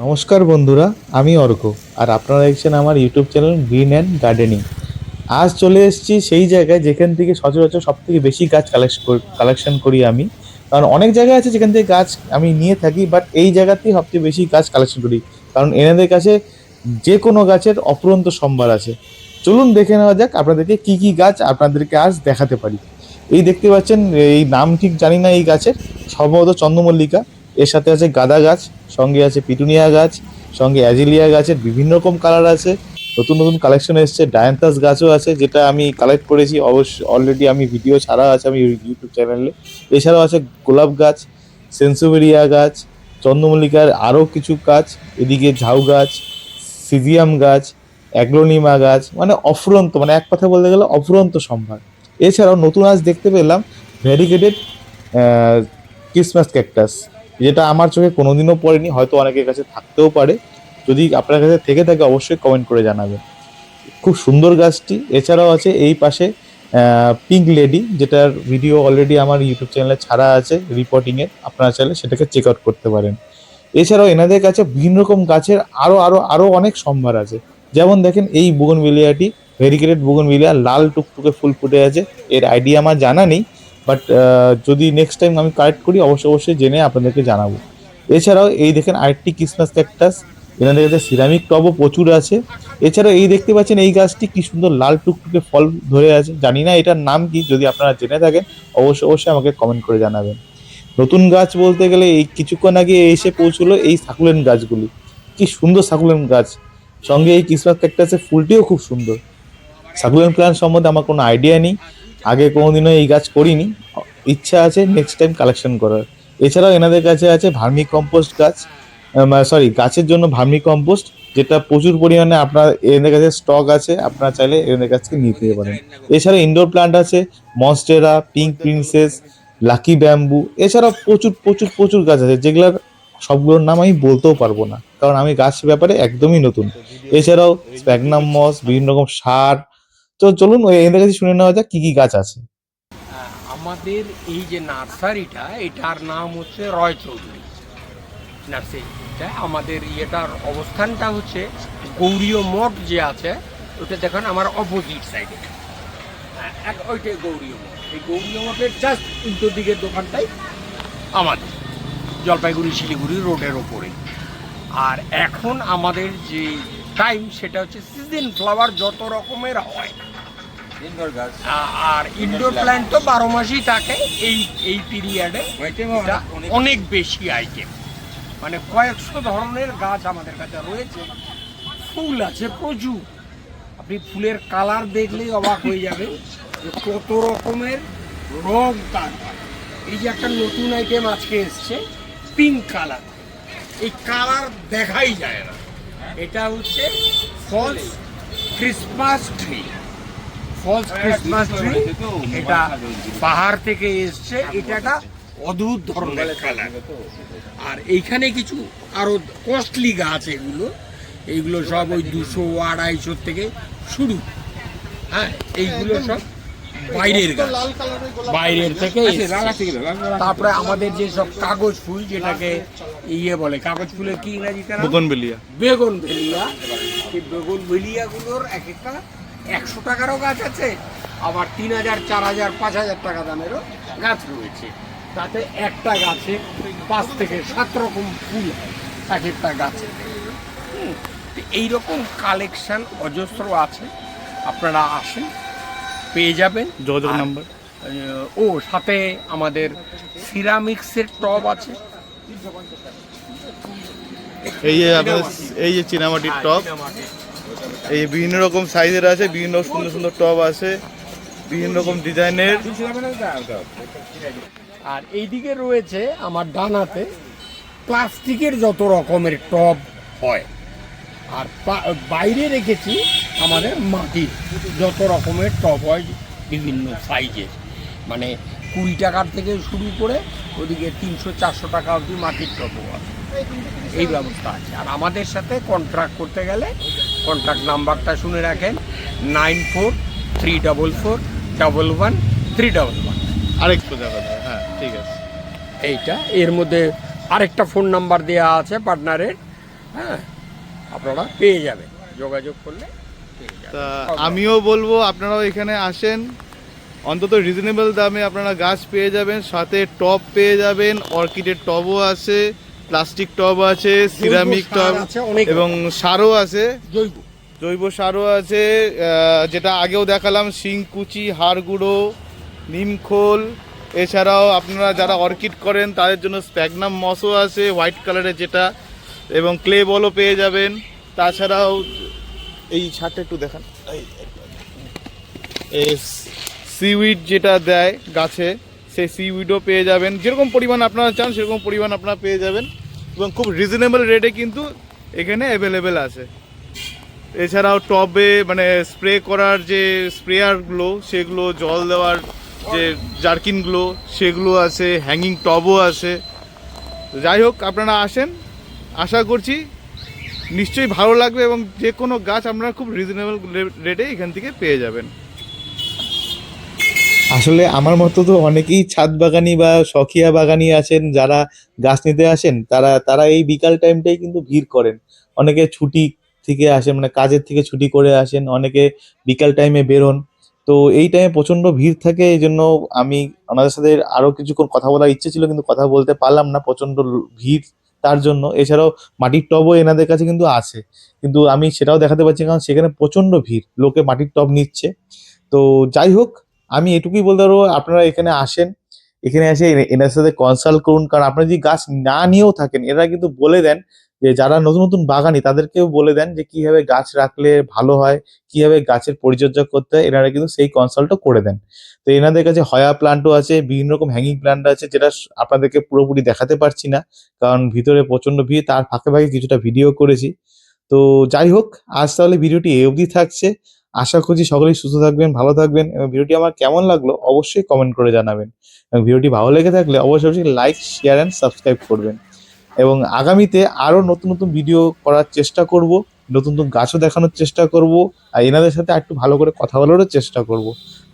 নমস্কার বন্ধুরা, আমি অর্ক। আর আপনারা দেখছেন আমার YouTube channel green and gardening. আজ চলে এসেছি সেই জায়গায় যেখান থেকে সচরাচর সব থেকে বেশি গাছ কালেকশন করি আমি। কারণ অনেক জায়গায় আছে যেখান থেকে গাছ আমি নিয়ে থাকি, বাট এই জায়গাতেই সবচেয়ে বেশি গাছ কালেকশন করি। কারণ এনাদের কাছে যে কোনো গাছের অফুরন্ত সম্ভার আছে। চলুন দেখে নেওয়া যাক আপনাদেরকে কি কি গাছ আপনাদেরকে আজ দেখাতে পারি। এই দেখতে পাচ্ছেন, এই নাম ঠিক জানি না এই গাছের, সম্ভবত চন্দ্রমল্লিকা। এর সাথে আছে গাঁদা গাছ, সঙ্গে আছে পিটুনিয়া গাছ, সঙ্গে অ্যাজিলিয়া গাছের বিভিন্ন রকম কালার আছে। নতুন নতুন কালেকশন এসেছে, ডায়ান্থাস গাছও আছে যেটা আমি কালেক্ট করেছি, অবশ্য অলরেডি আমি ভিডিও ছাড়া আছে আমি ইউটিউব চ্যানেলে। এছাড়াও আছে গোলাপ গাছ, সেন্সোভেরিয়া গাছ, চন্দ্রমল্লিকার আরও কিছু গাছ, এদিকে ঝাউ গাছ, সিজিয়াম গাছ, অ্যাগ্লোনিমা গাছ, মানে অফুরন্ত, মানে এক কথা বলতে গেলে অফুরন্ত সম্ভার। এছাড়াও নতুন আজ দেখতে পেলাম ভ্যারিগেটেড ক্রিসমাস ক্যাকটাস, যেটা আমার চোখে কোনোদিনও পড়েনি, হয়তো অনেকের কাছে থাকতেও পারে। যদি আপনার কাছে থেকে থাকে অবশ্যই কমেন্ট করে জানাবেন। খুব সুন্দর গাছটি। এছাড়াও আছে এই পাশে পিঙ্ক লেডি, যেটার ভিডিও অলরেডি আমার ইউটিউব চ্যানেলে ছাড়া আছে রিপোর্টিংয়ের, আপনারা চাইলে সেটাকে চেক আউট করতে পারেন। এছাড়াও এনাদের কাছে বিভিন্ন রকম গাছের আরো অনেক সম্ভার আছে। যেমন দেখেন এই বোগনভেলিয়াটি, ভেরিকেটেড বোগনভেলিয়া, লাল টুকটুকে ফুল ফুটে আছে। এর আইডিয়া আমার জানা নেই, বাট যদি নেক্সট টাইম আমি কালেক্ট করি অবশ্যই জেনে আপনাদেরকে জানাবো। এছাড়াও এই দেখেন আরেকটি ক্রিসমাস ক্যাকটাস, এনাদের কাছে সিরামিক টবও প্রচুর আছে। এছাড়াও এই দেখতে পাচ্ছেন এই গাছটি কি সুন্দর লাল টুকটুকে ফল ধরে আছে, জানি না এটার নাম কি, যদি আপনারা জেনে থাকেন অবশ্যই আমাকে কমেন্ট করে জানাবেন। নতুন গাছ বলতে গেলে এই কিছুক্ষণ আগে এসে পৌঁছলো এই সাকুলেন্ট গাছগুলি। কি সুন্দর সাকুলেন্ট গাছ, সঙ্গে এই ক্রিসমাস ক্যাকটাসের ফুলটিও খুব সুন্দর। সাকুলেন্ট প্ল্যান্ট সম্বন্ধে আমার কোনো আইডিয়া নেই, আগে কোনোদিনও এই গাছ করিনি, ইচ্ছা আছে নেক্সট টাইম কালেকশন করার। এছাড়াও এনাদের কাছে আছে ভার্মি কম্পোস্ট গাছ, সরি গাছের জন্য ভার্মি কম্পোস্ট, যেটা প্রচুর পরিমাণে আপনার এদের কাছে স্টক আছে, আপনারা চাইলে এদের কাছ থেকে নিতে পারেন। এছাড়াও ইনডোর প্ল্যান্ট আছে monstera, pink princess, lucky bamboo. এছাড়াও প্রচুর প্রচুর প্রচুর গাছ আছে যেগুলোর সবগুলোর নাম আমি বলতেও পারবো না, কারণ আমি গাছ ব্যাপারে একদমই নতুন। এছাড়াও স্প্যাগনাম মস, বিভিন্ন রকম সার। তো চলুন এদের কাছে শুনে নেওয়া যাক কি কি গাছ আছে। আমাদের এই যে নার্সারিটা, এটার নাম হচ্ছে রয় চৌধুরী নার্সারিটা। আমাদের ইয়েটার অবস্থানটা হচ্ছে গৌরীয় মঠ যে আছে ওটা দেখুন আমার অপোজিট সাইডে, ওইটাই গৌরীয় মঠ। এই গৌরীয় মঠের জাস্ট উল্টো দিকের দোকানটাই আমাদের, জলপাইগুড়ি শিলিগুড়ি রোডের ওপরে। আর এখন আমাদের যে টাইম সেটা হচ্ছে সিজন ফ্লাওয়ার যত রকমের হয়, আর ইনডোর প্ল্যান্ট তো 12 মাসই থাকে। এই পিরিয়ডে অনেক বেশি আইটেম, মানে কয়েকশো ধরনের গাছ আমাদের কাছে রয়েছে। ফুল আছে প্রচুর, আপনি ফুলের কালার দেখলেই অবাক হয়ে যাবে যে কত রকমের রং তার। এই যে একটা নতুন আইটেম আজকে এসছে পিঙ্ক কালার, এই কালার দেখাই যায় না। এটা হচ্ছে falls Christmas tree. Falls Christmas tree, এটা পাহাড় থেকে এসছে। এটা একটা অদ্ভুত ধরনের কালার। আর এইখানে কিছু আরো কস্টলি গাছ, এইগুলো সব ওই 200-250 থেকে শুরু। হ্যাঁ, এইগুলো সব বাইরের গাছ, বাইরের থেকে এসছে। তারপরে আমাদের যে সব কাগজ ফুল, যেটাকে ইয়ে বলে, কাগজ ফুলের কি ইংরাজিতে নাম? বোগনভেলিয়া। বেগুনভেলিয়া। সেই বেগুনভেলিয়াগুলোর এক একটা 100 টাকারও গাছ আছে, আবার 3000, 4000, 5000 টাকা দামেরও গাছ রয়েছে। তাতে একটা গাছে 5 থেকে 7 রকম ফুল হয় এক একটা গাছে। এইরকম কালেকশন অজস্র আছে, আপনারা আসেন পেয়ে যাবেন। যোগাযোগ নাম্বার? ও সাথে আমাদের সিরামিক্সের টব আছে। এই যে আপনার এই যে চীনামাটির টব, এই বিভিন্ন রকম সাইজের আছে, বিভিন্ন সুন্দর সুন্দর টব আছে, বিভিন্ন রকম ডিজাইনের। আর এইদিকে রয়েছে আমার ডানাতে প্লাস্টিকের যত রকমের টব হয়। আর বাইরে রেখেছি আমাদের মাটির যত রকমের টব হয় বিভিন্ন সাইজের, মানে 20 টাকার থেকে শুরু করে ওদিকে 300-400 টাকা অবধি মাটির টবও আছে। এই ব্যবস্থা আছে। আর আমাদের সাথে কন্ট্রাক্ট করতে গেলে কন্ট্রাক্ট নাম্বারটা শুনে রাখেন, 9434411311। আরেকটু দেখা যায়, হ্যাঁ ঠিক আছে। এইটা এর মধ্যে আরেকটা ফোন নাম্বার দেওয়া আছে পার্টনারের, হ্যাঁ, আপনারা পেয়ে যাবেন, যোগাযোগ করলে পেয়ে যাবেন। তা আমিও বলবো আপনারাও এখানে আসেন, অন্তত রিজনেবল দামে আপনারা গাছ পেয়ে যাবেন, সাথে টব পেয়ে যাবেন, অর্কিডের টবও আছে, প্লাস্টিক টব আছে, সিরামিক সার টব আছে অনেক এবং সারও আছে, জৈব। জৈব সারও আছে, যেটা আগেও দেখালাম, শিংকুচি, হাড় গুঁড়ো, নিমখোল। এছাড়াও আপনারা যারা অর্কিড করেন তাদের জন্য স্প্যাগনাম মসও আছে হোয়াইট কালারের যেটা, এবং ক্লে বলও পেয়ে যাবেন। তাছাড়াও এই ছাড়টা একটু দেখান, সিউইড যেটা দেয় গাছে, সেই সিউইডও পেয়ে যাবেন, যেরকম পরিমাণ আপনারা চান সেরকম পরিমাণ আপনারা পেয়ে যাবেন, এবং খুব রিজনেবল রেটে কিন্তু এখানে অ্যাভেলেবেল আছে। এছাড়াও টবে মানে স্প্রে করার যে স্প্রেয়ারগুলো, সেগুলো জল দেওয়ার যে জার্কিনগুলো, সেগুলো আছে, হ্যাঙ্গিং টবও আছে। যাই হোক, আপনারা আসেন, আশা করছি নিশ্চয়ই ভালো লাগবে, এবং যে কোনো গাছ আপনারা খুব রিজনেবল রেটে এখান থেকে পেয়ে যাবেন। আসলে আমার মতো তো অনেকেই ছাদ বাগানি বা শখিয়া বাগানি আছেন যারা গাছ নিতে আসেন, তারা তারা এই বিকাল টাইমটাই কিন্তু ভিড় করেন। অনেকে ছুটি থেকে আসেন, মানে কাজের থেকে ছুটি করে আসেন, অনেকে বিকাল টাইমে বেরোন। তো এই টাইমে প্রচন্ড ভিড় থাকে, এই জন্য আমি ওনাদের সাথে আরো কিছুক্ষণ কথা বলার ইচ্ছে ছিল, কিন্তু কথা বলতে পারলাম না, প্রচন্ড ভিড় তার জন্য। এছাড়াও মাটির টবও এনাদের কাছে কিন্তু আছে, কিন্তু আমি সেটাও দেখাতে পারছি না, কারণ সেখানে প্রচন্ড ভিড়, লোকে মাটির টব নিচ্ছে। তো যাই হোক, আমি এটুকুই বলতে পারবো, আপনারা এখানে আসেন, এখানে এসে এনার সাথে কনসাল্ট করুন, কারণ আপনারা যদি গাছ না নিয়েও থাকেন, এরা কিন্তু বলে দেন যে যারা নতুন নতুন বাগানি তাদেরকেও বলে দেন যে কিভাবে গাছ রাখলে ভালো হয়, কিভাবে গাছের পরিচর্যা করতে হয়, এনারা কিন্তু সেই কনসাল্টও করে দেন। তো এনাদের কাছে হয়া প্লান্টও আছে, বিভিন্ন রকম হ্যাঙ্গিং প্লান্ট আছে, যেটা আপনাদেরকে পুরোপুরি দেখাতে পারছি না, কারণ ভিতরে প্রচন্ড ভিড়, তার ফাঁকে ফাঁকে কিছুটা ভিডিও করেছি। তো যাই হোক, আজ তাহলে ভিডিওটি এই অবধি থাকছে। আশা করছি সকলেই সুস্থ থাকবেন, ভালো থাকবেন, এবং ভিডিওটি আমার কেমন লাগলো অবশ্যই কমেন্ট করে জানাবেন, এবং ভিডিওটি ভালো লেগে থাকলে অবশ্যই অবশ্যই লাইক, শেয়ার অ্যান্ড সাবস্ক্রাইব করবেন। এবং আগামীতে আরো নতুন নতুন ভিডিও করার চেষ্টা করব, নতুন নতুন গাছও দেখানোর চেষ্টা করব, আর এনাদের সাথে একটু ভালো করে কথা বলারও চেষ্টা করব,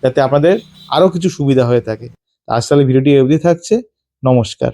যাতে আপনাদের আরো কিছু সুবিধা হয়ে থাকে। আজ তাহলে ভিডিওটি এই অবধি থাকছে। নমস্কার।